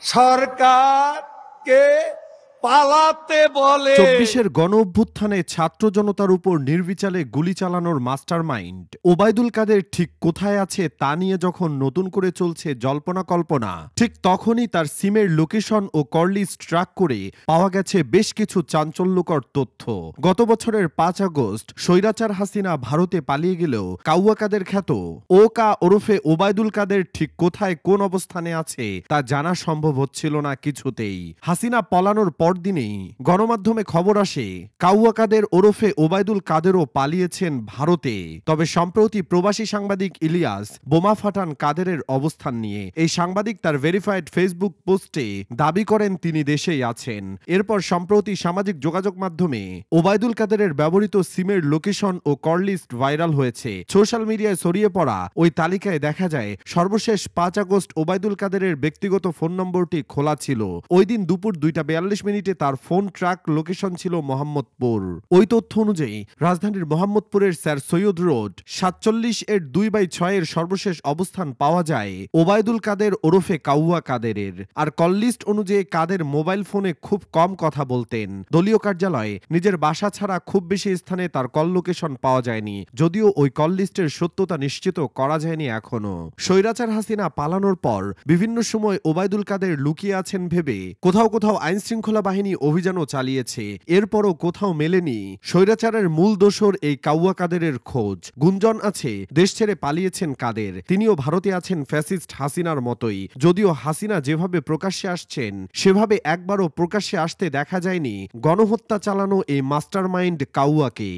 সরকারকে পালাতে বলে। ২৪-এর গণ অভ্যুত্থানে ছাত্র জনতার উপর নির্বিচারে গুলি চালানোর মাস্টারমাইন্ড ওবায়দুল কাদের ঠিক কোথায় আছে তা নিয়ে যখন নতুন করে চলছে জল্পনা কল্পনা, ঠিক তখনই তার সিমের লোকেশন ও কললিস্ট ট্র্যাক করে পাওয়া গেছে বেশ কিছু চাঞ্চল্যকর তথ্য। গত বছরের ৫ আগস্ট স্বৈরাচার হাসিনা ভারতে পালিয়ে গেলেও কাউয়া কাদের খ্যাত ওকা ওরফে ওবায়দুল কাদের ঠিক কোথায় কোন অবস্থানে আছে তা জানা সম্ভব হচ্ছিল না কিছুতেই। হাসিনা পলানোর পরদিনেই গণমাধ্যমে খবর আসে কাউয়া কাদের ওরফে ওবায়দুল কাদেরও পালিয়েছেন ভারতে। তবে সম্প্রতি প্রবাসী সাংবাদিক ইলিয়াস বোমা ফাটান কাদেরের অবস্থান নিয়ে। এই সাংবাদিক তার ভেরিফাইড ফেসবুক পোস্টে দাবি করেন তিনি দেশেই আছেন। এরপর সম্প্রতি সামাজিক যোগাযোগ মাধ্যমে ওবায়দুল কাদেরের ব্যবহৃত সিমের লোকেশন ও কললিস্ট ভাইরাল হয়েছে। সোশ্যাল মিডিয়ায় ছড়িয়ে পড়া ওই তালিকায় দেখা যায় সর্বশেষ ৫ আগস্ট ওবায়দুল কাদেরের ব্যক্তিগত ফোন নম্বরটি খোলা ছিল। ওই দিন দুপুর ২টা ৪২ মিনিটে তার ফোন ট্র্যাক লোকেশন ছিল মোহাম্মদপুর। ওই তথ্য অনুযায়ী রাজধানীর মোহাম্মদপুরের স্যার সৈয়দ রোড ৪৭-এর ২/৬-এর সর্বশেষ অবস্থান পাওয়া যায় ওবায়দুল কাদের ওরফে কাউয়া কাদেরের। আর কললিস্ট অনুযায়ী কাদের মোবাইল ফোনে খুব কম কথা বলতেন। দলীয় কার্যালয়ে নিজের বাসা ছাড়া খুব বেশি স্থানে তার কল লোকেশন পাওয়া যায়নি, যদিও ওই কললিস্টের সত্যতা নিশ্চিত করা যায়নি এখনো। স্বৈরাচার হাসিনা পালানোর পর বিভিন্ন সময় ওবায়দুল কাদের লুকিয়ে আছেন ভেবে কোথাও কোথাও আইনশৃঙ্খলা বাহিনী অভিযানও চালিয়েছে। এরপরও কোথাও মেলেনি স্বৈরাচারের মূল দোসর এই কাউয়া কাদেরের খোঁজ। গুঞ্জন আছে দেশ ছেড়ে পালিয়েছেন কাদের, তিনিও ভারতে আছেন ফ্যাসিস্ট হাসিনার মতোই। যদিও হাসিনা যেভাবে প্রকাশ্যে আসছেন সেভাবে একবারও প্রকাশ্যে আসতে দেখা যায়নি গণহত্যা চালানো এই মাস্টারমাইন্ড কাউয়াকে।